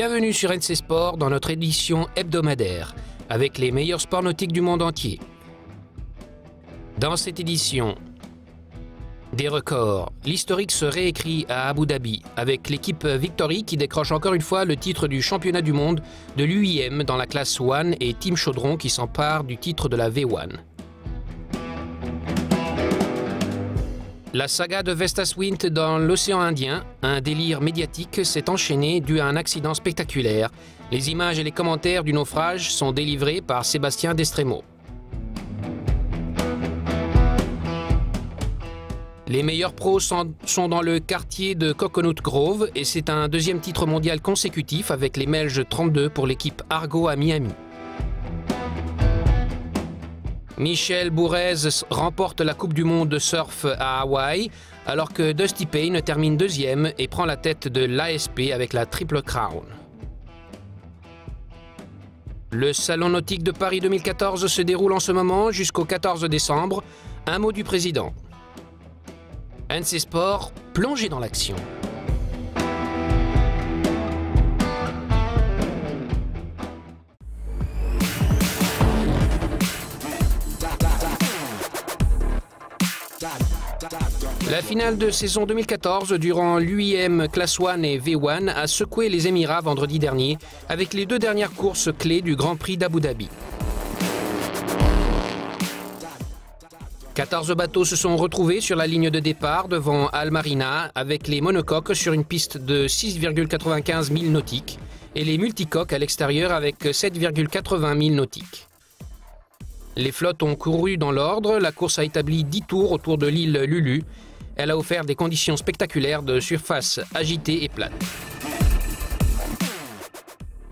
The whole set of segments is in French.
Bienvenue sur NC Sport dans notre édition hebdomadaire, avec les meilleurs sports nautiques du monde entier. Dans cette édition, des records. L'historique se réécrit à Abu Dhabi, avec l'équipe Victory qui décroche encore une fois le titre du championnat du monde de l'UIM dans la classe One et Team Chaudron qui s'empare du titre de la V1. La saga de Vestas Wind dans l'océan Indien, un délire médiatique s'est enchaîné dû à un accident spectaculaire. Les images et les commentaires du naufrage sont délivrés par Sébastien Destremo. Les meilleurs pros sont dans le quartier de Coconut Grove et c'est un deuxième titre mondial consécutif avec les Belges 32 pour l'équipe Argo à Miami. Michel Bourrez remporte la Coupe du Monde de surf à Hawaï, alors que Dusty Payne termine deuxième et prend la tête de l'ASP avec la Triple Crown. Le Salon nautique de Paris 2014 se déroule en ce moment jusqu'au 14 décembre. Un mot du président. NC Sport, plongé dans l'action. La finale de saison 2014 durant l'UIM Class 1 et V1 a secoué les Émirats vendredi dernier avec les deux dernières courses clés du Grand Prix d'Abu Dhabi. 14 bateaux se sont retrouvés sur la ligne de départ devant Al Marina avec les monocoques sur une piste de 6,95 milles nautiques et les multicoques à l'extérieur avec 7,80 milles nautiques. Les flottes ont couru dans l'ordre, la course a établi 10 tours autour de l'île Lulu. Elle a offert des conditions spectaculaires de surface agitée et plate.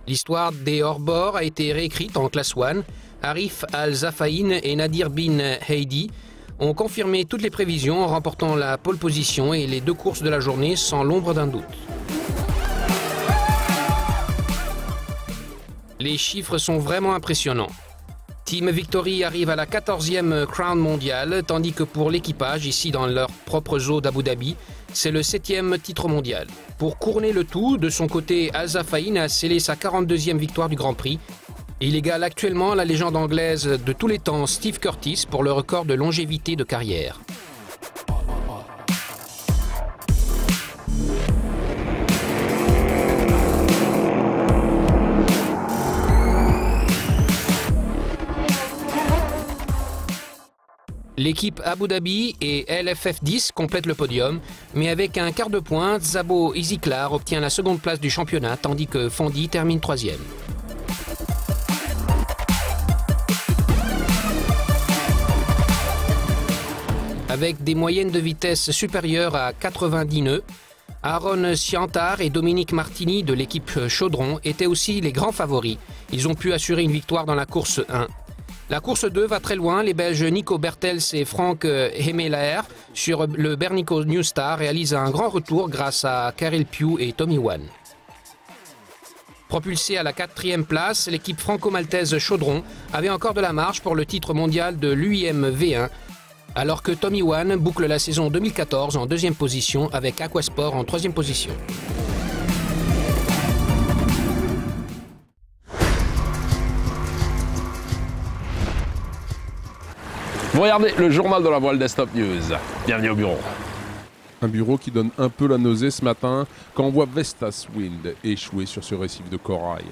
L'histoire des hors-bords a été réécrite en classe 1. Arif Al-Zafaïn et Nadir bin Heidi ont confirmé toutes les prévisions en remportant la pole position et les deux courses de la journée sans l'ombre d'un doute. Les chiffres sont vraiment impressionnants. Team Victory arrive à la 14e Crown mondiale, tandis que pour l'équipage, ici dans leur propre eau d'Abu Dhabi, c'est le 7e titre mondial. Pour couronner le tout, de son côté, Al-Zafaïn a scellé sa 42e victoire du Grand Prix. Il égale actuellement la légende anglaise de tous les temps, Steve Curtis, pour le record de longévité de carrière. L'équipe Abu Dhabi et LFF10 complètent le podium, mais avec un quart de point, Szabo Isiklar obtient la seconde place du championnat, tandis que Fondi termine troisième. Avec des moyennes de vitesse supérieures à 90 nœuds, Aaron Siantar et Dominique Martini de l'équipe Chaudron étaient aussi les grands favoris. Ils ont pu assurer une victoire dans la course 1. La course 2 va très loin. Les Belges Nico Bertels et Frank Hemelaer sur le Bernico New Star réalisent un grand retour grâce à Karel Pugh et Tommy Wan. Propulsée à la 4e place, l'équipe franco-maltaise Chaudron avait encore de la marge pour le titre mondial de l'UIM V1, alors que Tommy Wan boucle la saison 2014 en 2e position avec Aquasport en 3e position. Vous regardez le journal de la voile Desktop News. Bienvenue au bureau. Un bureau qui donne un peu la nausée ce matin quand on voit Vestas Wind échouer sur ce récif de corail.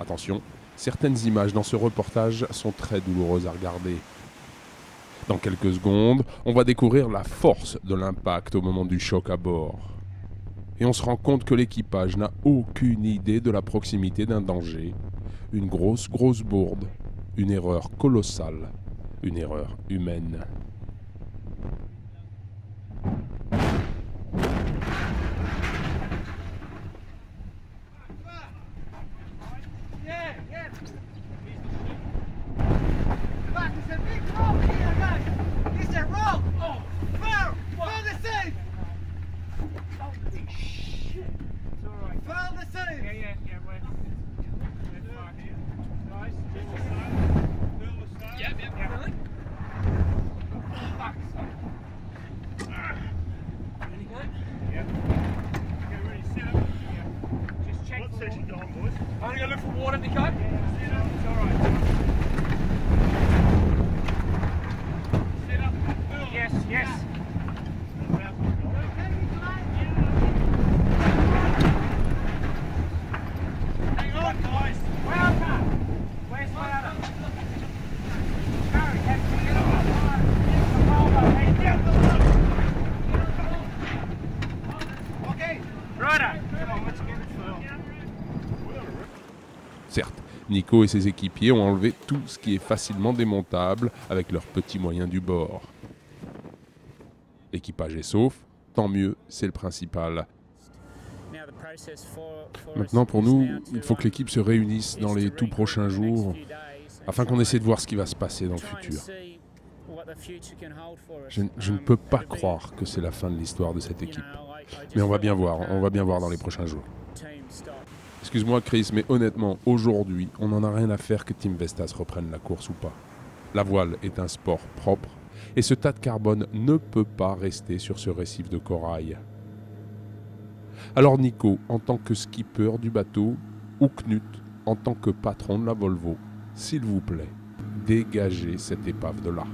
Attention, certaines images dans ce reportage sont très douloureuses à regarder. Dans quelques secondes, on va découvrir la force de l'impact au moment du choc à bord. Et on se rend compte que l'équipage n'a aucune idée de la proximité d'un danger. Une grosse bourde. Une erreur colossale. Une erreur humaine. Certes, Nico et ses équipiers ont enlevé tout ce qui est facilement démontable avec leurs petits moyens du bord. L'équipage est sauf, tant mieux, c'est le principal. Maintenant, pour nous, il faut que l'équipe se réunisse dans les tout prochains jours afin qu'on essaie de voir ce qui va se passer dans le futur. Je ne peux pas croire que c'est la fin de l'histoire de cette équipe. Mais on va bien voir dans les prochains jours. Excuse-moi Chris, mais honnêtement, aujourd'hui, on n'en a rien à faire que Team Vestas reprenne la course ou pas. La voile est un sport propre, et ce tas de carbone ne peut pas rester sur ce récif de corail. Alors Nico, en tant que skipper du bateau, ou Knut, en tant que patron de la Volvo, s'il vous plaît, dégagez cette épave de là.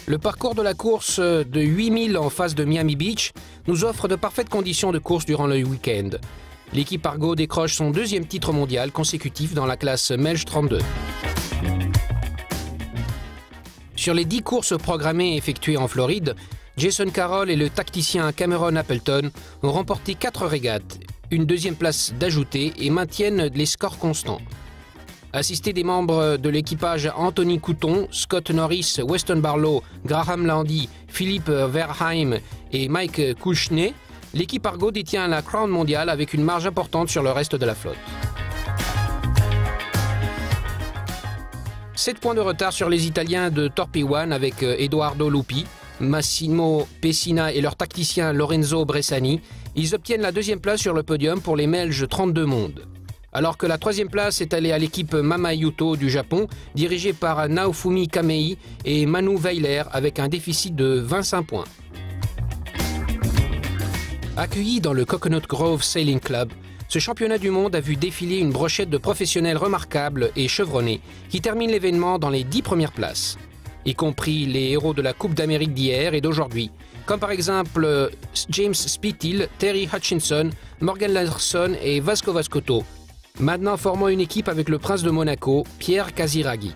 Le parcours de la course de 8000 en face de Miami Beach nous offre de parfaites conditions de course durant le week-end. L'équipe Argo décroche son deuxième titre mondial consécutif dans la classe Melge 32. Sur les 10 courses programmées effectuées en Floride, Jason Carroll et le tacticien Cameron Appleton ont remporté 4 régates, une deuxième place d'ajoutée et maintiennent les scores constants. Assisté des membres de l'équipage Anthony Couton, Scott Norris, Weston Barlow, Graham Landy, Philippe Verheim et Mike Kouchner, l'équipe Argo détient la Crown mondiale avec une marge importante sur le reste de la flotte. 7 points de retard sur les Italiens de Torpy One avec Edoardo Lupi, Massimo Pessina et leur tacticien Lorenzo Bressani. Ils obtiennent la deuxième place sur le podium pour les Melges 32 mondes. Alors que la troisième place est allée à l'équipe Mamayuto du Japon, dirigée par Naofumi Kamei et Manu Weiler avec un déficit de 25 points. Accueilli dans le Coconut Grove Sailing Club, ce championnat du monde a vu défiler une brochette de professionnels remarquables et chevronnés qui terminent l'événement dans les 10 premières places, y compris les héros de la Coupe d'Amérique d'hier et d'aujourd'hui, comme par exemple James Spithill, Terry Hutchinson, Morgan Larsson et Vasco Vascoto, maintenant formant une équipe avec le prince de Monaco, Pierre Casiraghi.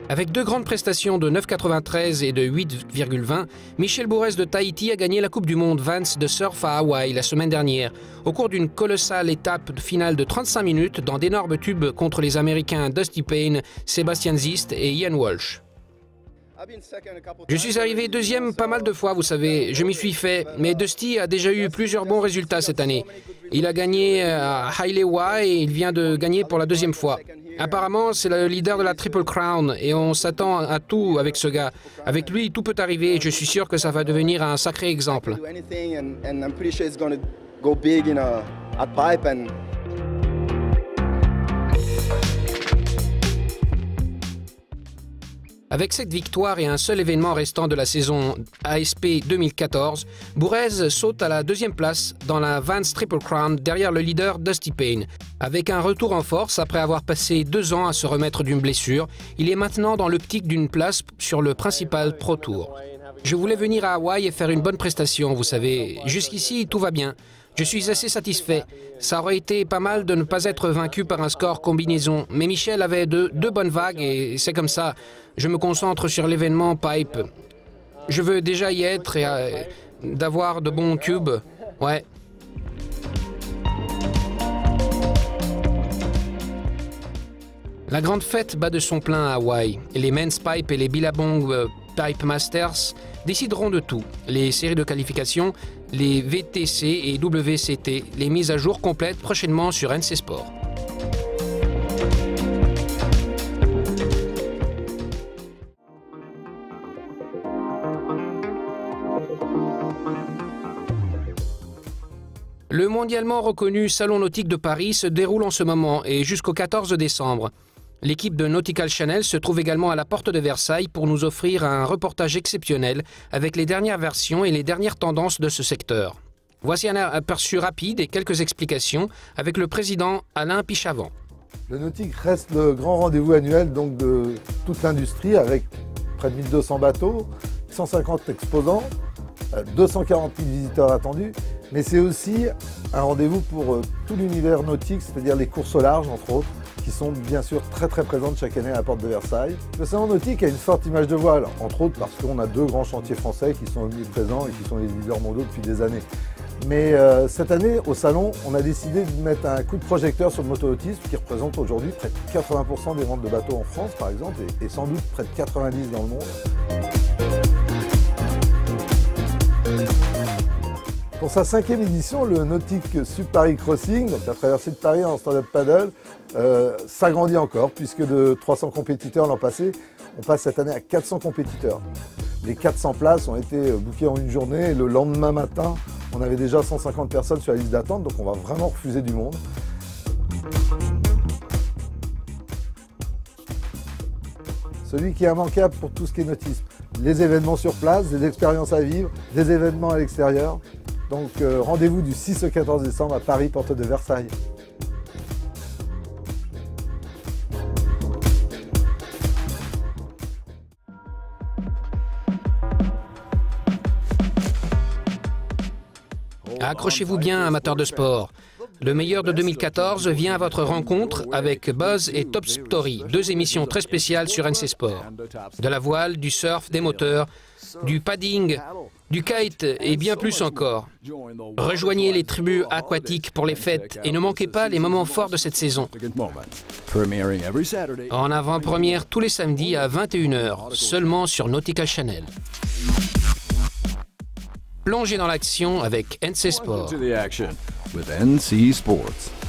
Avec 2 grandes prestations de 9,93 et de 8,20, Michel Bourès de Tahiti a gagné la Coupe du Monde Vans de surf à Hawaï la semaine dernière, au cours d'une colossale étape finale de 35 minutes dans d'énormes tubes contre les Américains Dusty Payne, Sébastien Zist et Ian Walsh. Je suis arrivé deuxième pas mal de fois, vous savez, je m'y suis fait, mais Dusty a déjà eu plusieurs bons résultats cette année. Il a gagné à Hailewa et il vient de gagner pour la deuxième fois. Apparemment, c'est le leader de la Triple Crown et on s'attend à tout avec ce gars. Avec lui, tout peut arriver et je suis sûr que ça va devenir un sacré exemple. Avec cette victoire et un seul événement restant de la saison ASP 2014, Bourès saute à la deuxième place dans la Vans Triple Crown derrière le leader Dusty Payne. Avec un retour en force après avoir passé 2 ans à se remettre d'une blessure, il est maintenant dans l'optique d'une place sur le principal Pro Tour. Je voulais venir à Hawaï et faire une bonne prestation, vous savez. Jusqu'ici, tout va bien. Je suis assez satisfait. Ça aurait été pas mal de ne pas être vaincu par un score combinaison, mais Michel avait deux bonnes vagues et c'est comme ça. Je me concentre sur l'événement Pipe. Je veux déjà y être et d'avoir de bons tubes. Ouais. La grande fête bat de son plein à Hawaï. Les Men's Pipe et les Billabong Pipe Masters décideront de tout. Les séries de qualification, les VTC et WCT, les mises à jour complètes prochainement sur NC Sport. Le mondialement reconnu Salon nautique de Paris se déroule en ce moment et jusqu'au 14 décembre. L'équipe de Nautical Channel se trouve également à la porte de Versailles pour nous offrir un reportage exceptionnel avec les dernières versions et les dernières tendances de ce secteur. Voici un aperçu rapide et quelques explications avec le président Alain Pichavant. Le nautique reste le grand rendez-vous annuel donc, de toute l'industrie avec près de 1200 bateaux, 150 exposants, 240 000 visiteurs attendus. Mais c'est aussi un rendez-vous pour tout l'univers nautique, c'est-à-dire les courses au large entre autres, qui sont bien sûr très présentes chaque année à la porte de Versailles. Le salon nautique a une forte image de voile, entre autres parce qu'on a 2 grands chantiers français qui sont omniprésents et qui sont les leaders mondiaux depuis des années. Mais cette année, au salon, on a décidé de mettre un coup de projecteur sur le motonautisme qui représente aujourd'hui près de 80% des ventes de bateaux en France, par exemple, et sans doute près de 90% dans le monde. Pour sa 5e édition, le Nautic Sub Paris Crossing, donc la traversée de Paris en stand-up paddle, s'agrandit encore, puisque de 300 compétiteurs l'an passé, on passe cette année à 400 compétiteurs. Les 400 places ont été bookées en une journée et le lendemain matin, on avait déjà 150 personnes sur la liste d'attente, donc on va vraiment refuser du monde. Celui qui est immanquable pour tout ce qui est nautisme. Les événements sur place, des expériences à vivre, des événements à l'extérieur. Donc rendez-vous du 6 au 14 décembre à Paris, porte de Versailles. Accrochez-vous bien, amateurs de sport. Le meilleur de 2014 vient à votre rencontre avec Buzz et Top Story, 2 émissions très spéciales sur NC Sport. De la voile, du surf, des moteurs, du padding, du kite et bien plus encore. Rejoignez les tribus aquatiques pour les fêtes et ne manquez pas les moments forts de cette saison. En avant-première tous les samedis à 21h, seulement sur Nautical Channel. Plongez dans l'action avec NC Sport. With NC Sports.